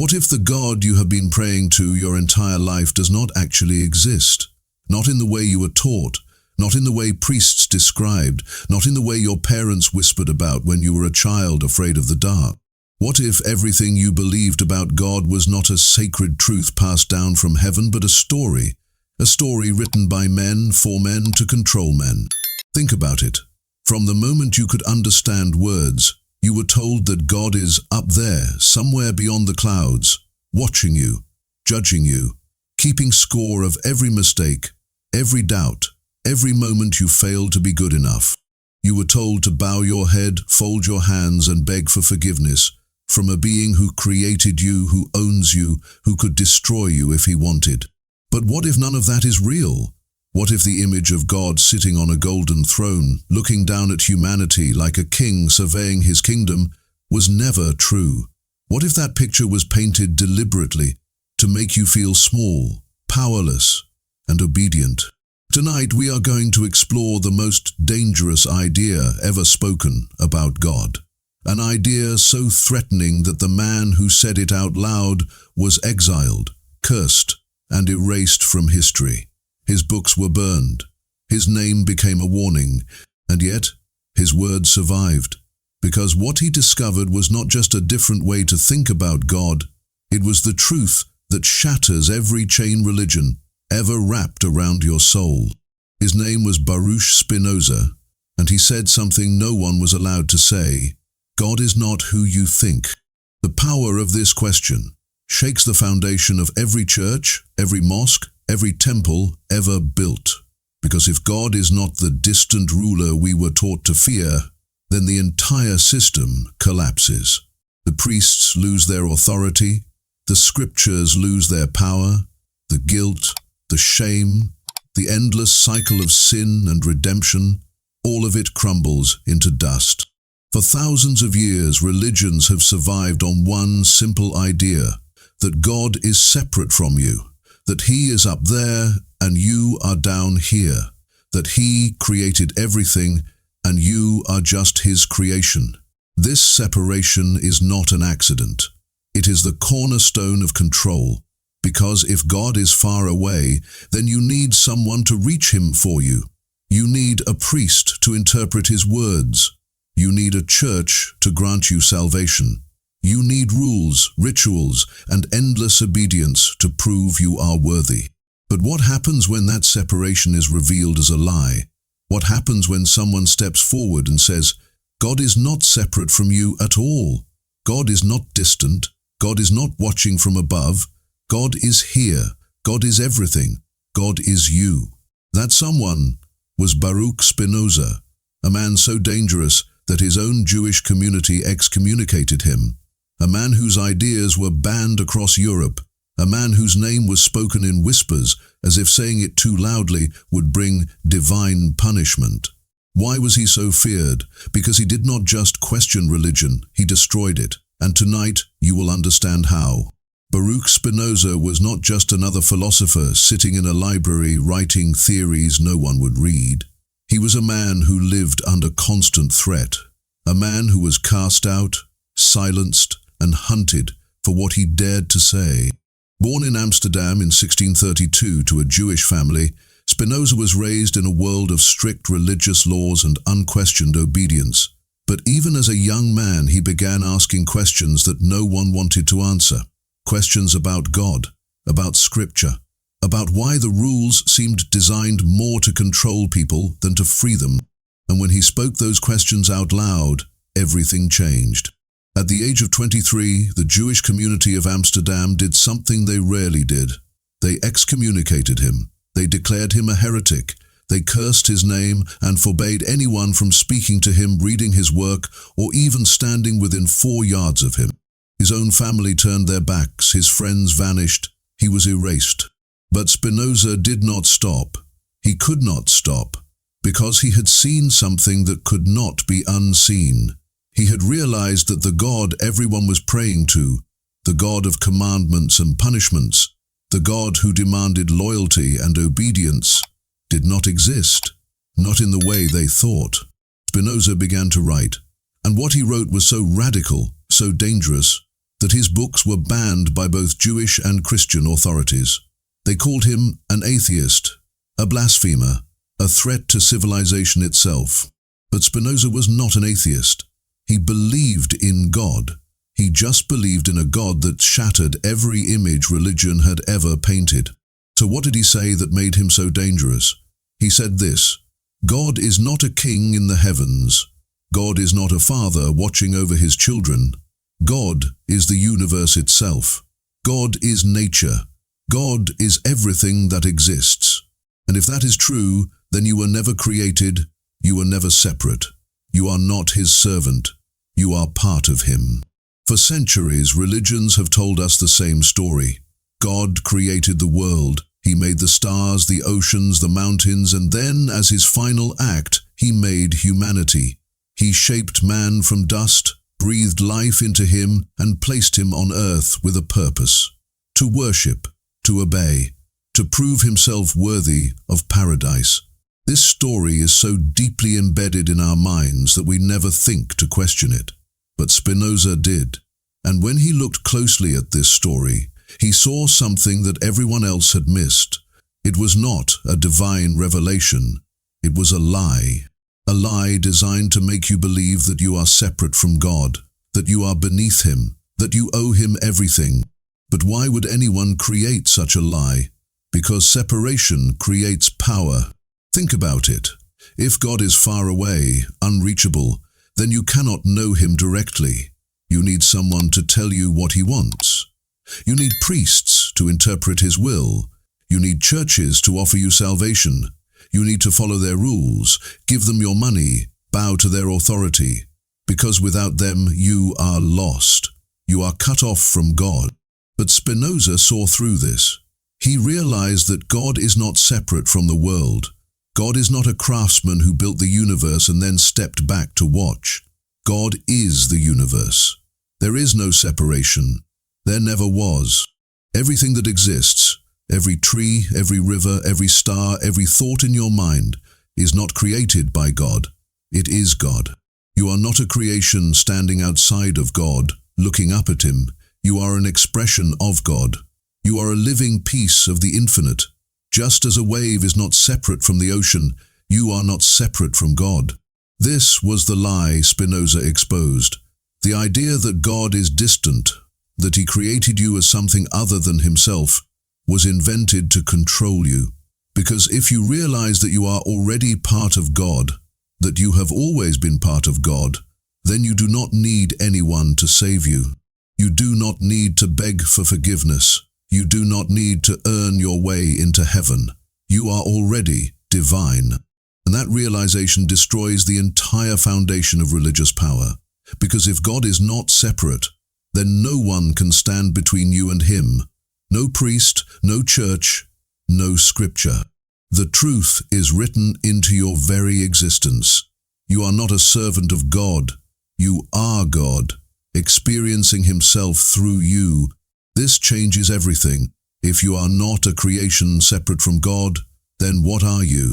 What if the God you have been praying to your entire life does not actually exist? Not in the way you were taught, not in the way priests described, not in the way your parents whispered about when you were a child afraid of the dark. What if everything you believed about God was not a sacred truth passed down from heaven, but a story written by men for men to control men? Think about it. From the moment you could understand words, you were told that God is up there, somewhere beyond the clouds, watching you, judging you, keeping score of every mistake, every doubt, every moment you failed to be good enough. You were told to bow your head, fold your hands, and beg for forgiveness from a being who created you, who owns you, who could destroy you if he wanted. But what if none of that is real? What if the image of God sitting on a golden throne, looking down at humanity like a king surveying his kingdom, was never true? What if that picture was painted deliberately to make you feel small, powerless, and obedient? Tonight we are going to explore the most dangerous idea ever spoken about God. An idea so threatening that the man who said it out loud was exiled, cursed, and erased from history. His books were burned. His name became a warning, and yet his words survived. Because what he discovered was not just a different way to think about God, it was the truth that shatters every chain religion ever wrapped around your soul. His name was Baruch Spinoza, and he said something no one was allowed to say: God is not who you think. The power of this question shakes the foundation of every church, every mosque, every temple ever built. Because if God is not the distant ruler we were taught to fear, then the entire system collapses. The priests lose their authority, the scriptures lose their power, the guilt, the shame, the endless cycle of sin and redemption, all of it crumbles into dust. For thousands of years, religions have survived on one simple idea: that God is separate from you, that He is up there and you are down here, that He created everything and you are just His creation. This separation is not an accident. It is the cornerstone of control, because if God is far away, then you need someone to reach Him for you. You need a priest to interpret His words. You need a church to grant you salvation. You need rules, rituals, and endless obedience to prove you are worthy. But what happens when that separation is revealed as a lie? What happens when someone steps forward and says, God is not separate from you at all. God is not distant. God is not watching from above. God is here. God is everything. God is you. That someone was Baruch Spinoza, a man so dangerous that his own Jewish community excommunicated him, a man whose ideas were banned across Europe, a man whose name was spoken in whispers as if saying it too loudly would bring divine punishment. Why was he so feared? Because he did not just question religion, he destroyed it. And tonight you will understand how. Baruch Spinoza was not just another philosopher sitting in a library writing theories no one would read. He was a man who lived under constant threat, a man who was cast out, silenced, and hunted for what he dared to say. Born in Amsterdam in 1632 to a Jewish family, Spinoza was raised in a world of strict religious laws and unquestioned obedience. But even as a young man, he began asking questions that no one wanted to answer. Questions about God, about Scripture, about why the rules seemed designed more to control people than to free them. And when he spoke those questions out loud, everything changed. At the age of 23, the Jewish community of Amsterdam did something they rarely did. They excommunicated him. They declared him a heretic. They cursed his name and forbade anyone from speaking to him, reading his work, or even standing within 4 yards of him. His own family turned their backs, his friends vanished, he was erased. But Spinoza did not stop. He could not stop, because he had seen something that could not be unseen. He had realized that the God everyone was praying to, the God of commandments and punishments, the God who demanded loyalty and obedience, did not exist, not in the way they thought. Spinoza began to write, and what he wrote was so radical, so dangerous, that his books were banned by both Jewish and Christian authorities. They called him an atheist, a blasphemer, a threat to civilization itself. But Spinoza was not an atheist. He believed in God. He just believed in a God that shattered every image religion had ever painted. So what did he say that made him so dangerous? He said this: God is not a king in the heavens. God is not a father watching over his children. God is the universe itself. God is nature. God is everything that exists. And if that is true, then you were never created, you were never separate. You are not his servant. You are part of him. For centuries, religions have told us the same story. God created the world. He made the stars, the oceans, the mountains, and then, as his final act, he made humanity. He shaped man from dust, breathed life into him, and placed him on earth with a purpose: to worship, to obey, to prove himself worthy of paradise. This story is so deeply embedded in our minds that we never think to question it. But Spinoza did. And when he looked closely at this story, he saw something that everyone else had missed. It was not a divine revelation. It was a lie. A lie designed to make you believe that you are separate from God, that you are beneath him, that you owe him everything. But why would anyone create such a lie? Because separation creates power. Think about it. If God is far away, unreachable, then you cannot know him directly. You need someone to tell you what he wants. You need priests to interpret his will. You need churches to offer you salvation. You need to follow their rules, give them your money, bow to their authority. Because without them, you are lost. You are cut off from God. But Spinoza saw through this. He realized that God is not separate from the world. God is not a craftsman who built the universe and then stepped back to watch. God is the universe. There is no separation. There never was. Everything that exists, every tree, every river, every star, every thought in your mind, is not created by God. It is God. You are not a creation standing outside of God, looking up at him. You are an expression of God. You are a living piece of the infinite. Just as a wave is not separate from the ocean, you are not separate from God. This was the lie Spinoza exposed. The idea that God is distant, that he created you as something other than himself, was invented to control you. Because if you realize that you are already part of God, that you have always been part of God, then you do not need anyone to save you. You do not need to beg for forgiveness. You do not need to earn your way into heaven. You are already divine. And that realization destroys the entire foundation of religious power. Because if God is not separate, then no one can stand between you and him. No priest, no church, no scripture. The truth is written into your very existence. You are not a servant of God. You are God, experiencing himself through you. This changes everything. If you are not a creation separate from God, then what are you?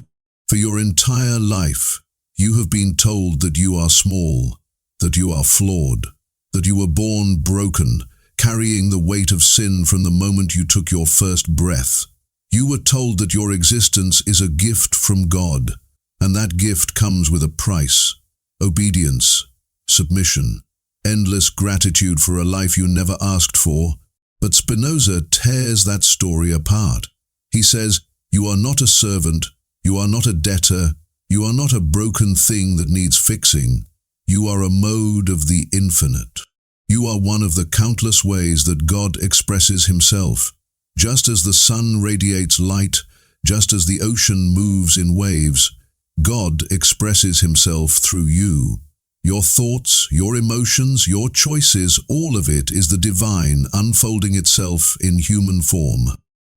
For your entire life, you have been told that you are small, that you are flawed, that you were born broken, carrying the weight of sin from the moment you took your first breath. You were told that your existence is a gift from God, and that gift comes with a price: obedience, submission, endless gratitude for a life you never asked for. But Spinoza tears that story apart. He says, you are not a servant, you are not a debtor, you are not a broken thing that needs fixing. You are a mode of the infinite. You are one of the countless ways that God expresses himself. Just as the sun radiates light, just as the ocean moves in waves, God expresses himself through you. Your thoughts, your emotions, your choices, all of it is the divine unfolding itself in human form.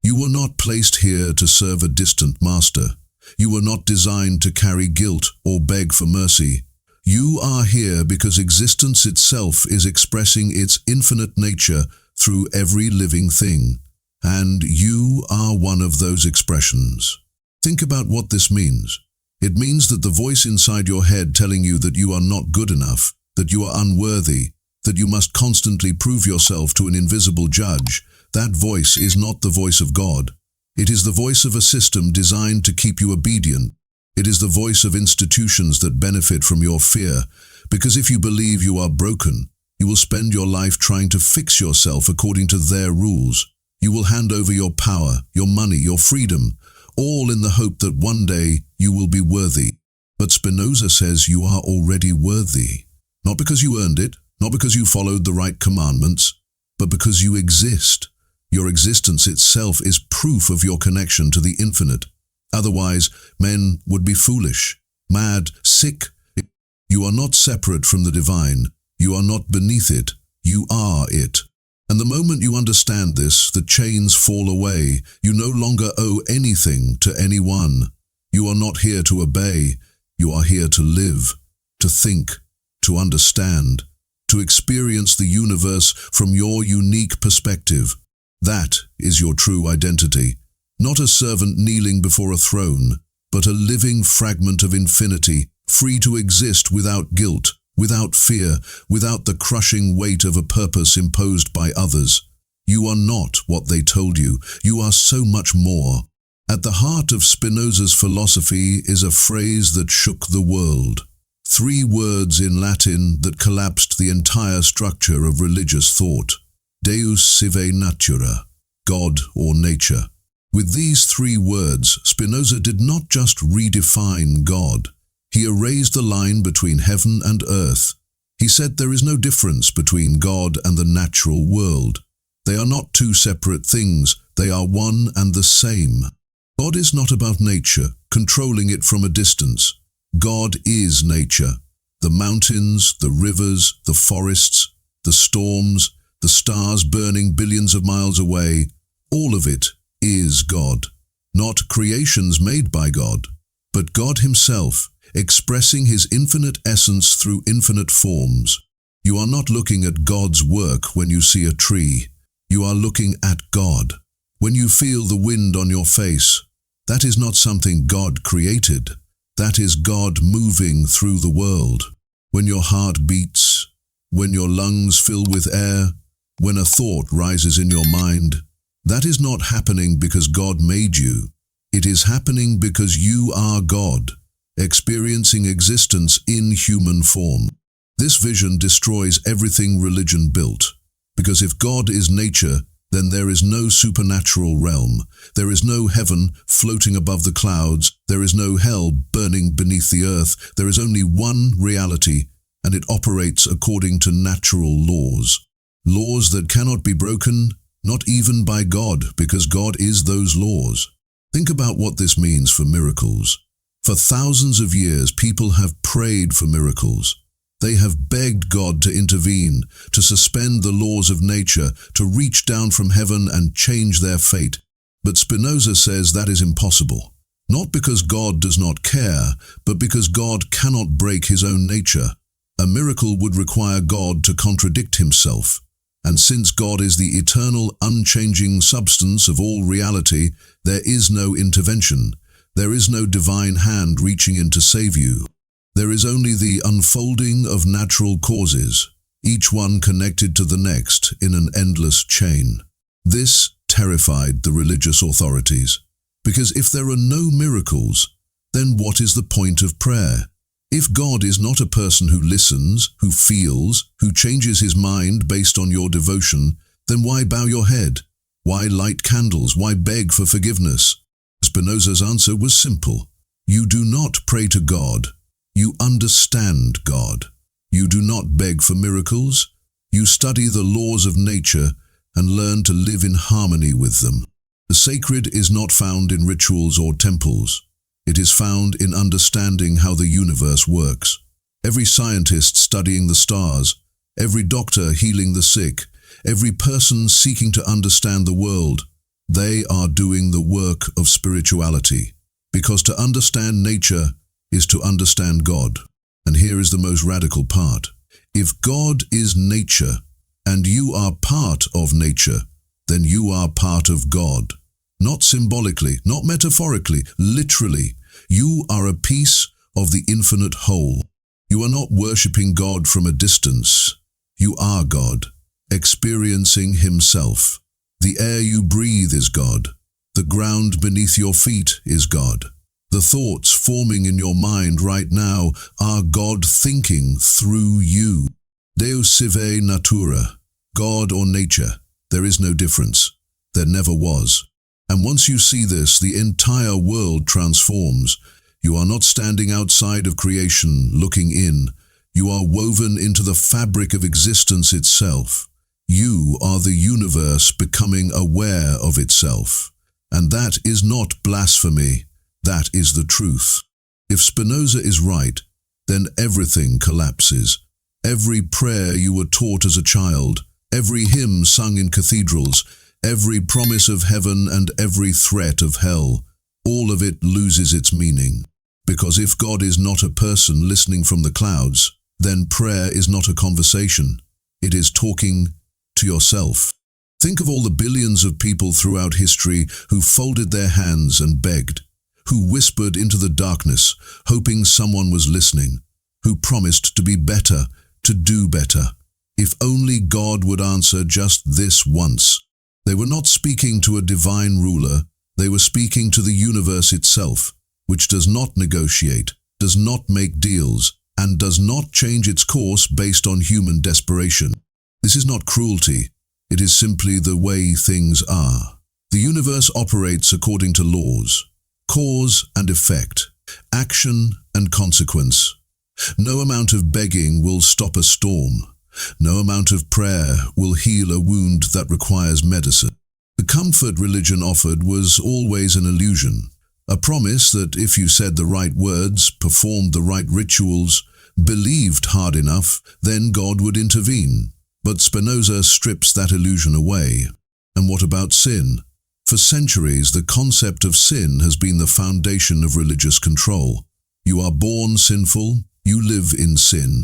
You were not placed here to serve a distant master. You were not designed to carry guilt or beg for mercy. You are here because existence itself is expressing its infinite nature through every living thing. And you are one of those expressions. Think about what this means. It means that the voice inside your head telling you that you are not good enough, that you are unworthy, that you must constantly prove yourself to an invisible judge, that voice is not the voice of God. It is the voice of a system designed to keep you obedient. It is the voice of institutions that benefit from your fear, because if you believe you are broken, you will spend your life trying to fix yourself according to their rules. You will hand over your power, your money, your freedom, all in the hope that one day you will be worthy. But Spinoza says you are already worthy, not because you earned it, not because you followed the right commandments, but because you exist. Your existence itself is proof of your connection to the infinite. Otherwise, men would be foolish, mad, sick. You are not separate from the divine. You are not beneath it. You are it. And the moment you understand this, the chains fall away. You no longer owe anything to anyone. You are not here to obey. You are here to live, to think, to understand, to experience the universe from your unique perspective. That is your true identity. Not a servant kneeling before a throne, but a living fragment of infinity, free to exist without guilt, without fear, without the crushing weight of a purpose imposed by others. You are not what they told you. You are so much more. At the heart of Spinoza's philosophy is a phrase that shook the world. 3 words in Latin that collapsed the entire structure of religious thought. Deus sive natura, God or nature. With these 3 words, Spinoza did not just redefine God. He erased the line between heaven and earth. He said there is no difference between God and the natural world. They are not 2 separate things, they are one and the same. God is not about nature, controlling it from a distance. God is nature. The mountains, the rivers, the forests, the storms, the stars burning billions of miles away, all of it is God. Not creations made by God, but God himself, expressing his infinite essence through infinite forms. You are not looking at God's work when you see a tree. You are looking at God. When you feel the wind on your face, that is not something God created. That is God moving through the world. When your heart beats, when your lungs fill with air, when a thought rises in your mind, that is not happening because God made you. It is happening because you are God, experiencing existence in human form. This vision destroys everything religion built, because if God is nature, then there is no supernatural realm. There is no heaven floating above the clouds. There is no hell burning beneath the earth. There is only one reality, and it operates according to natural laws. Laws that cannot be broken, not even by God, because God is those laws. Think about what this means for miracles. For thousands of years, people have prayed for miracles. They have begged God to intervene, to suspend the laws of nature, to reach down from heaven and change their fate. But Spinoza says that is impossible. Not because God does not care, but because God cannot break his own nature. A miracle would require God to contradict himself. And since God is the eternal, unchanging substance of all reality, there is no intervention. There is no divine hand reaching in to save you. There is only the unfolding of natural causes, each one connected to the next in an endless chain. This terrified the religious authorities, because if there are no miracles, then what is the point of prayer? If God is not a person who listens, who feels, who changes his mind based on your devotion, then why bow your head? Why light candles? Why beg for forgiveness? Spinoza's answer was simple. You do not pray to God. You understand God. You do not beg for miracles. You study the laws of nature and learn to live in harmony with them. The sacred is not found in rituals or temples. It is found in understanding how the universe works. Every scientist studying the stars, every doctor healing the sick, every person seeking to understand the world, they are doing the work of spirituality. Because to understand nature is to understand God. And here is the most radical part. If God is nature, and you are part of nature, then you are part of God. Not symbolically, not metaphorically, literally. You are a piece of the infinite whole. You are not worshipping God from a distance. You are God, experiencing Himself. The air you breathe is God. The ground beneath your feet is God. The thoughts forming in your mind right now are God thinking through you. Deus sive natura. God or nature. There is no difference. There never was. And once you see this, the entire world transforms. You are not standing outside of creation, looking in. You are woven into the fabric of existence itself. You are the universe becoming aware of itself. And that is not blasphemy. That is the truth. If Spinoza is right, then everything collapses. Every prayer you were taught as a child, every hymn sung in cathedrals, every promise of heaven and every threat of hell, all of it loses its meaning. Because if God is not a person listening from the clouds, then prayer is not a conversation. It is talking to yourself. Think of all the billions of people throughout history who folded their hands and begged, who whispered into the darkness, hoping someone was listening, who promised to be better, to do better. If only God would answer just this once. They were not speaking to a divine ruler, they were speaking to the universe itself, which does not negotiate, does not make deals, and does not change its course based on human desperation. This is not cruelty, it is simply the way things are. The universe operates according to laws, cause and effect, action and consequence. No amount of begging will stop a storm. No amount of prayer will heal a wound that requires medicine. The comfort religion offered was always an illusion, a promise that if you said the right words, performed the right rituals, believed hard enough, then God would intervene. But Spinoza strips that illusion away. And what about sin? For centuries, the concept of sin has been the foundation of religious control. You are born sinful, you live in sin.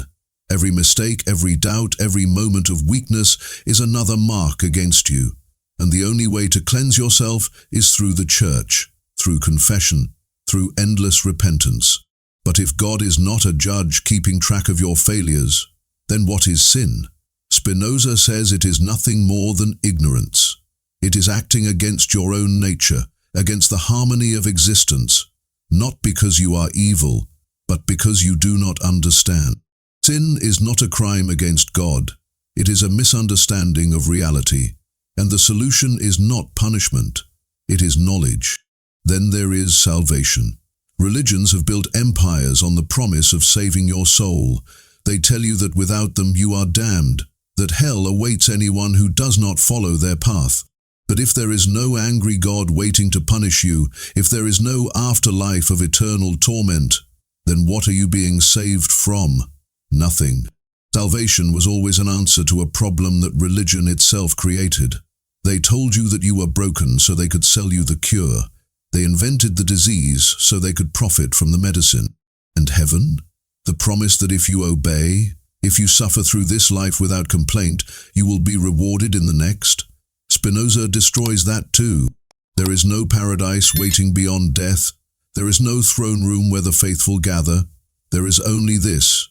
Every mistake, every doubt, every moment of weakness is another mark against you. And the only way to cleanse yourself is through the church, through confession, through endless repentance. But if God is not a judge keeping track of your failures, then what is sin? Spinoza says it is nothing more than ignorance. It is acting against your own nature, against the harmony of existence, not because you are evil, but because you do not understand. Sin is not a crime against God. It is a misunderstanding of reality. And the solution is not punishment. It is knowledge. Then there is salvation. Religions have built empires on the promise of saving your soul. They tell you that without them you are damned, that hell awaits anyone who does not follow their path. But if there is no angry God waiting to punish you, if there is no afterlife of eternal torment, then what are you being saved from? Nothing. Salvation was always an answer to a problem that religion itself created. They told you that you were broken so they could sell you the cure. They invented the disease so they could profit from the medicine. And heaven? The promise that if you obey, if you suffer through this life without complaint, you will be rewarded in the next? Spinoza destroys that too. There is no paradise waiting beyond death. There is no throne room where the faithful gather. There is only this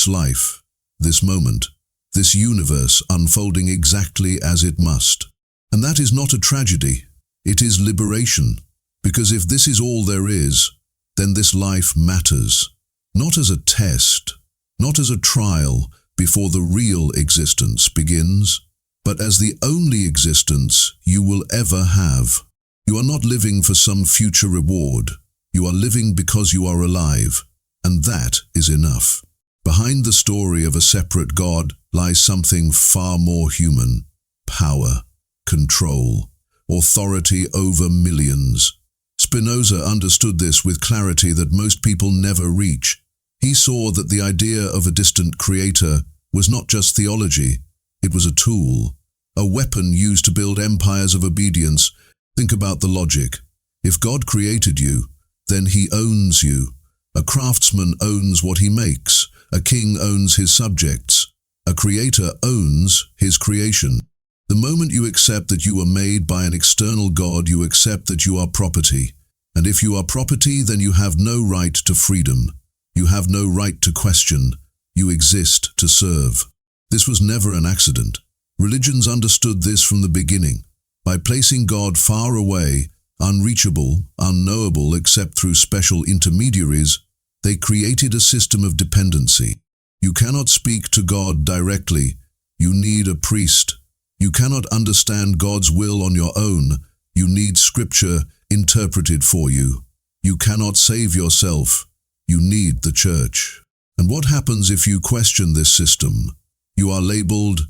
life, this moment, this universe unfolding exactly as it must. And that is not a tragedy. It is liberation. Because if this is all there is, then this life matters. Not as a test, not as a trial before the real existence begins, but as the only existence you will ever have. You are not living for some future reward. You are living because you are alive, and that is enough. Behind the story of a separate God lies something far more human: power, control, authority over millions. Spinoza understood this with clarity that most people never reach. He saw that the idea of a distant creator was not just theology, it was a tool, a weapon used to build empires of obedience. Think about the logic. If God created you, then He owns you. A craftsman owns what he makes. A king owns his subjects. A creator owns his creation. The moment you accept that you were made by an external God, you accept that you are property. And if you are property, then you have no right to freedom. You have no right to question. You exist to serve. This was never an accident. Religions understood this from the beginning. By placing God far away, unreachable, unknowable except through special intermediaries, they created a system of dependency. You cannot speak to God directly. You need a priest. You cannot understand God's will on your own. You need Scripture interpreted for you. You cannot save yourself. You need the church. And what happens if you question this system? You are labeled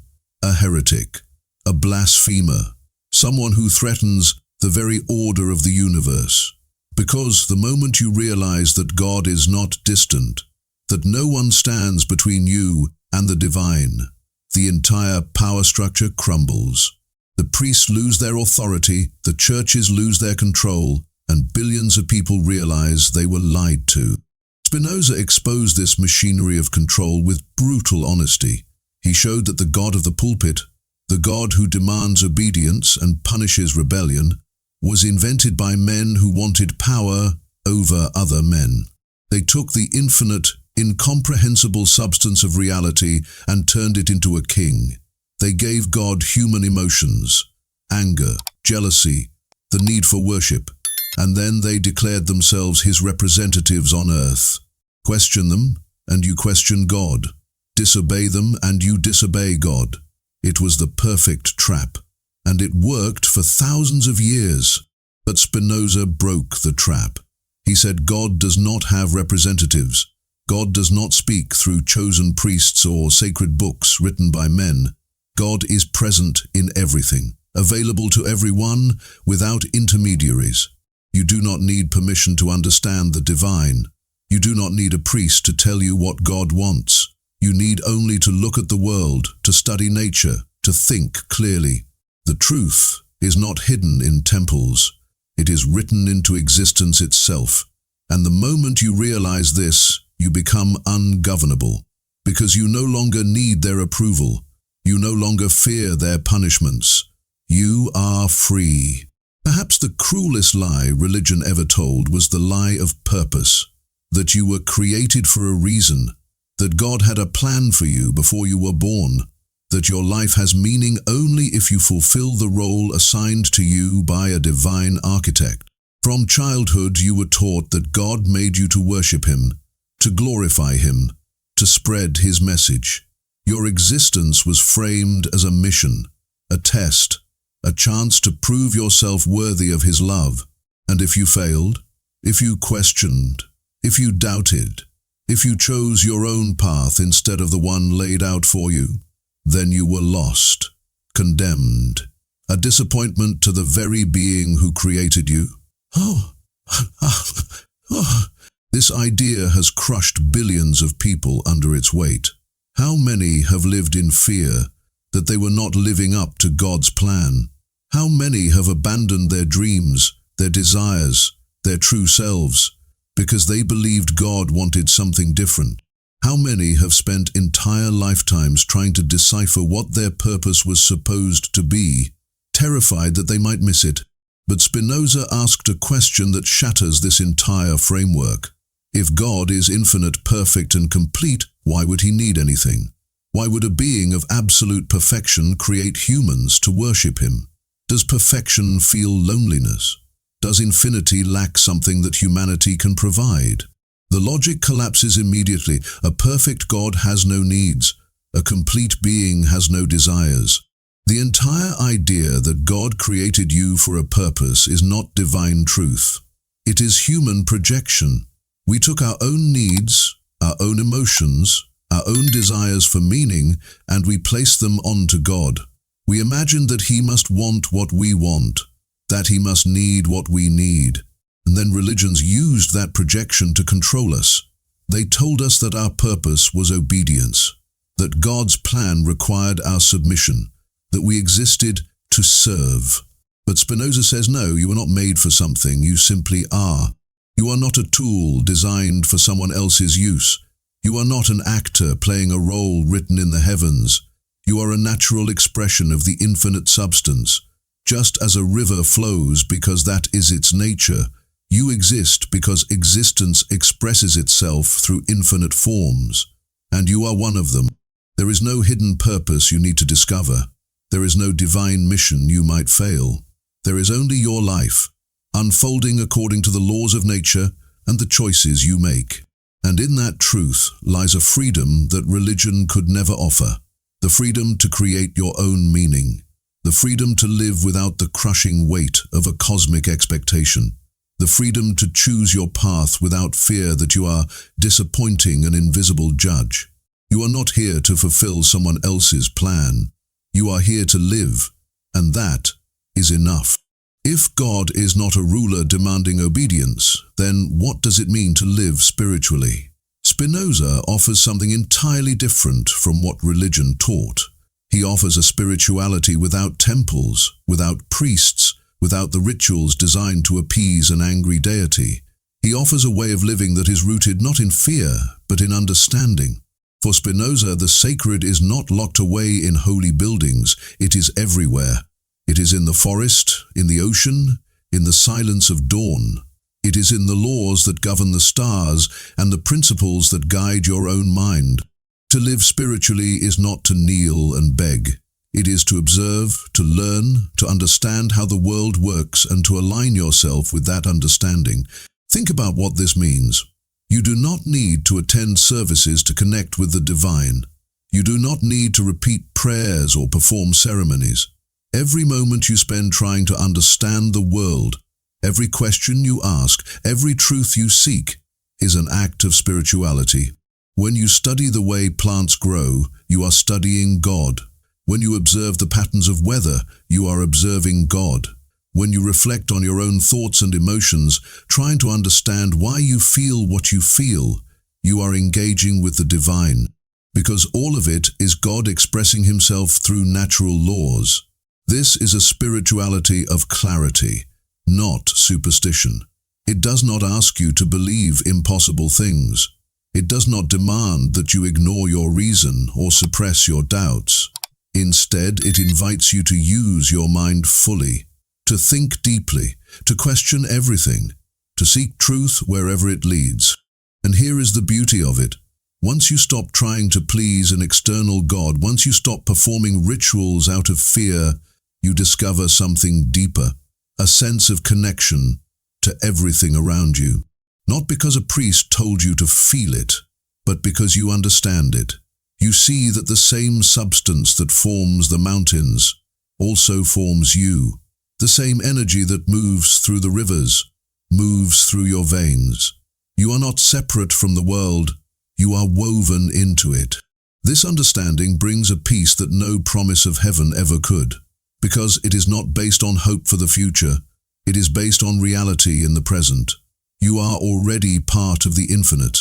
a heretic, a blasphemer, someone who threatens the very order of the universe. Because the moment you realize that God is not distant, that no one stands between you and the divine, the entire power structure crumbles. The priests lose their authority, the churches lose their control, and billions of people realize they were lied to. Spinoza exposed this machinery of control with brutal honesty. He showed that the God of the pulpit, the God who demands obedience and punishes rebellion, was invented by men who wanted power over other men. They took the infinite, incomprehensible substance of reality and turned it into a king. They gave God human emotions, anger, jealousy, the need for worship, and then they declared themselves his representatives on earth. Question them, and you question God. Disobey them, and you disobey God. It was the perfect trap, and it worked for thousands of years. But Spinoza broke the trap. He said God does not have representatives. God does not speak through chosen priests or sacred books written by men. God is present in everything, available to everyone without intermediaries. You do not need permission to understand the divine. You do not need a priest to tell you what God wants. You need only to look at the world, to study nature, to think clearly. The truth is not hidden in temples. It is written into existence itself. And the moment you realize this, you become ungovernable, because you no longer need their approval. You no longer fear their punishments. You are free. Perhaps the cruelest lie religion ever told was the lie of purpose, that you were created for a reason, that God had a plan for you before you were born, that your life has meaning only if you fulfill the role assigned to you by a divine architect. From childhood you were taught that God made you to worship Him, to glorify Him, to spread His message. Your existence was framed as a mission, a test, a chance to prove yourself worthy of His love. And if you failed, if you questioned, if you doubted, if you chose your own path instead of the one laid out for you, then you were lost, condemned, a disappointment to the very being who created you. This idea has crushed billions of people under its weight. How many have lived in fear that they were not living up to God's plan? How many have abandoned their dreams, their desires, their true selves, because they believed God wanted something different? How many have spent entire lifetimes trying to decipher what their purpose was supposed to be, terrified that they might miss it? But Spinoza asked a question that shatters this entire framework. If God is infinite, perfect, and complete, why would He need anything? Why would a being of absolute perfection create humans to worship Him? Does perfection feel loneliness? Does infinity lack something that humanity can provide? The logic collapses immediately. A perfect God has no needs. A complete being has no desires. The entire idea that God created you for a purpose is not divine truth. It is human projection. We took our own needs, our own emotions, our own desires for meaning, and we placed them onto God. We imagined that He must want what we want, that He must need what we need. And then religions used that projection to control us. They told us that our purpose was obedience, that God's plan required our submission, that we existed to serve. But Spinoza says, no, you are not made for something, you simply are. You are not a tool designed for someone else's use. You are not an actor playing a role written in the heavens. You are a natural expression of the infinite substance. Just as a river flows because that is its nature, you exist because existence expresses itself through infinite forms, and you are one of them. There is no hidden purpose you need to discover. There is no divine mission you might fail. There is only your life, unfolding according to the laws of nature and the choices you make. And in that truth lies a freedom that religion could never offer. The freedom to create your own meaning. The freedom to live without the crushing weight of a cosmic expectation. The freedom to choose your path without fear that you are disappointing an invisible judge. You are not here to fulfill someone else's plan. You are here to live, and that is enough. If God is not a ruler demanding obedience, then what does it mean to live spiritually? Spinoza offers something entirely different from what religion taught. He offers a spirituality without temples, without priests, without the rituals designed to appease an angry deity. He offers a way of living that is rooted not in fear, but in understanding. For Spinoza, the sacred is not locked away in holy buildings, it is everywhere. It is in the forest, in the ocean, in the silence of dawn. It is in the laws that govern the stars and the principles that guide your own mind. To live spiritually is not to kneel and beg. It is to observe, to learn, to understand how the world works and to align yourself with that understanding. Think about what this means. You do not need to attend services to connect with the divine. You do not need to repeat prayers or perform ceremonies. Every moment you spend trying to understand the world, every question you ask, every truth you seek, is an act of spirituality. When you study the way plants grow, you are studying God. When you observe the patterns of weather, you are observing God. When you reflect on your own thoughts and emotions, trying to understand why you feel what you feel, you are engaging with the divine. Because all of it is God expressing himself through natural laws. This is a spirituality of clarity, not superstition. It does not ask you to believe impossible things. It does not demand that you ignore your reason or suppress your doubts. Instead, it invites you to use your mind fully, to think deeply, to question everything, to seek truth wherever it leads. And here is the beauty of it. Once you stop trying to please an external God, once you stop performing rituals out of fear, you discover something deeper, a sense of connection to everything around you. Not because a priest told you to feel it, but because you understand it. You see that the same substance that forms the mountains also forms you. The same energy that moves through the rivers moves through your veins. You are not separate from the world, you are woven into it. This understanding brings a peace that no promise of heaven ever could. Because it is not based on hope for the future, it is based on reality in the present. You are already part of the infinite.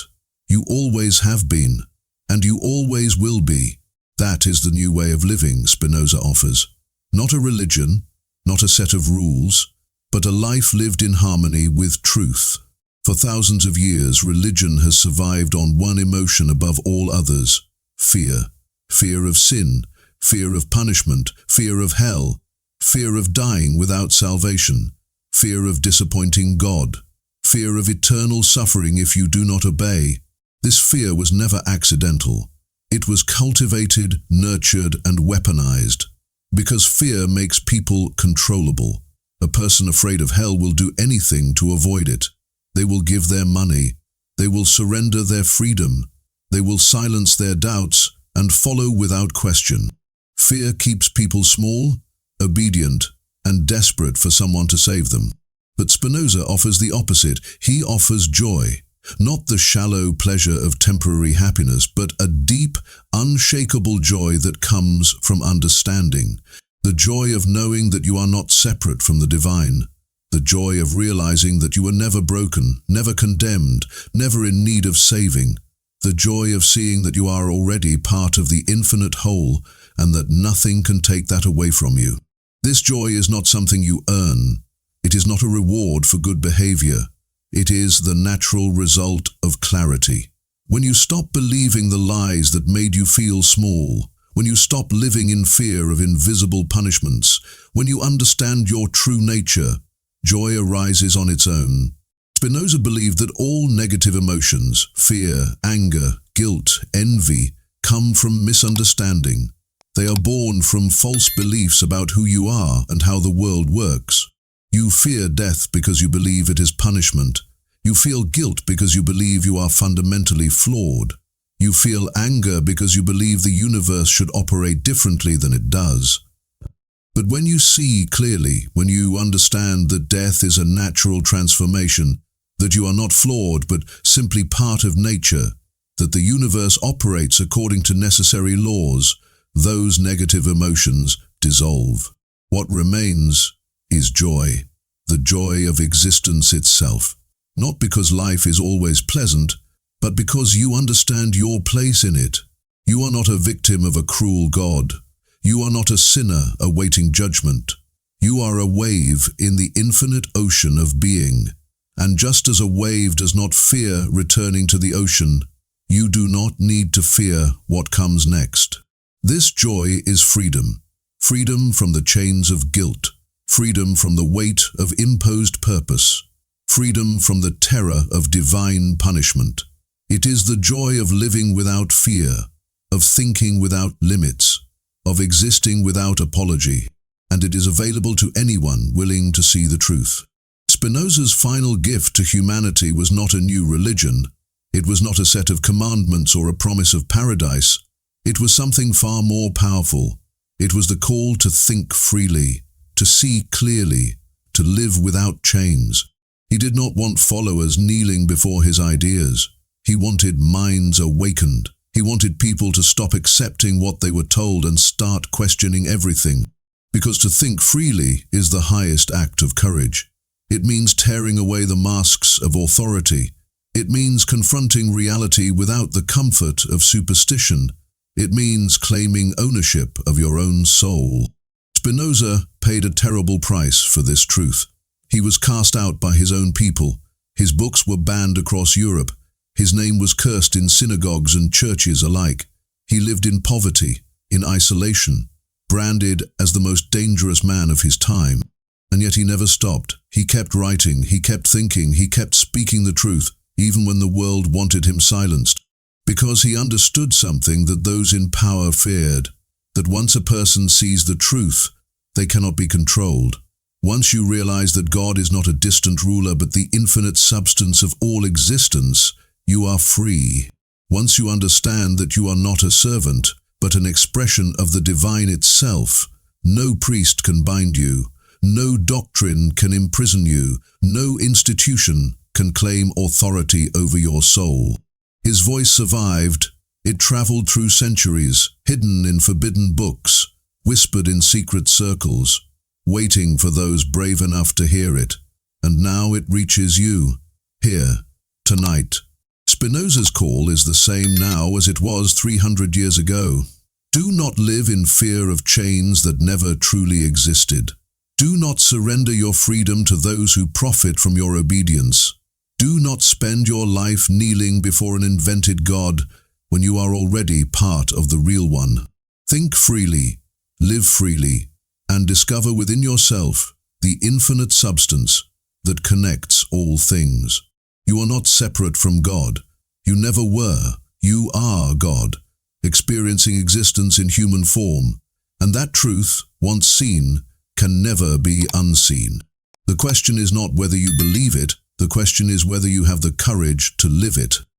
You always have been, and you always will be. That is the new way of living Spinoza offers. Not a religion, not a set of rules, but a life lived in harmony with truth. For thousands of years, religion has survived on one emotion above all others: fear. Fear of sin, fear of punishment, fear of hell, fear of dying without salvation, fear of disappointing God, fear of eternal suffering if you do not obey. This fear was never accidental. It was cultivated, nurtured, and weaponized. Because fear makes people controllable. A person afraid of hell will do anything to avoid it. They will give their money. They will surrender their freedom. They will silence their doubts and follow without question. Fear keeps people small, obedient, and desperate for someone to save them. But Spinoza offers the opposite. He offers joy. Not the shallow pleasure of temporary happiness, but a deep, unshakable joy that comes from understanding. The joy of knowing that you are not separate from the divine. The joy of realizing that you were never broken, never condemned, never in need of saving. The joy of seeing that you are already part of the infinite whole and that nothing can take that away from you. This joy is not something you earn. It is not a reward for good behavior. It is the natural result of clarity. When you stop believing the lies that made you feel small, when you stop living in fear of invisible punishments, when you understand your true nature, joy arises on its own. Spinoza believed that all negative emotions, fear, anger, guilt, envy, come from misunderstanding. They are born from false beliefs about who you are and how the world works. You fear death because you believe it is punishment. You feel guilt because you believe you are fundamentally flawed. You feel anger because you believe the universe should operate differently than it does. But when you see clearly, when you understand that death is a natural transformation, that you are not flawed but simply part of nature, that the universe operates according to necessary laws, those negative emotions dissolve. What remains is joy, the joy of existence itself. Not because life is always pleasant, but because you understand your place in it. You are not a victim of a cruel God. You are not a sinner awaiting judgment. You are a wave in the infinite ocean of being. And just as a wave does not fear returning to the ocean, you do not need to fear what comes next. This joy is freedom. Freedom from the chains of guilt. Freedom from the weight of imposed purpose. Freedom from the terror of divine punishment. It is the joy of living without fear, of thinking without limits, of existing without apology, and it is available to anyone willing to see the truth. Spinoza's final gift to humanity was not a new religion. It was not a set of commandments or a promise of paradise. It was something far more powerful. It was the call to think freely, to see clearly, to live without chains. He did not want followers kneeling before his ideas. He wanted minds awakened. He wanted people to stop accepting what they were told and start questioning everything. Because to think freely is the highest act of courage. It means tearing away the masks of authority. It means confronting reality without the comfort of superstition. It means claiming ownership of your own soul. Spinoza paid a terrible price for this truth. He was cast out by his own people. His books were banned across Europe. His name was cursed in synagogues and churches alike. He lived in poverty, in isolation, branded as the most dangerous man of his time. And yet he never stopped. He kept writing, he kept thinking, he kept speaking the truth, even when the world wanted him silenced. Because he understood something that those in power feared, that once a person sees the truth, they cannot be controlled. Once you realize that God is not a distant ruler but the infinite substance of all existence, you are free. Once you understand that you are not a servant, but an expression of the divine itself, no priest can bind you, no doctrine can imprison you, no institution can claim authority over your soul. His voice survived. It traveled through centuries, hidden in forbidden books, whispered in secret circles, waiting for those brave enough to hear it. And now it reaches you, here, tonight. Spinoza's call is the same now as it was 300 years ago. Do not live in fear of chains that never truly existed. Do not surrender your freedom to those who profit from your obedience. Do not spend your life kneeling before an invented God when you are already part of the real one. Think freely, live freely, and discover within yourself the infinite substance that connects all things. You are not separate from God. You never were. You are God, experiencing existence in human form, and that truth, once seen, can never be unseen. The question is not whether you believe it, the question is whether you have the courage to live it.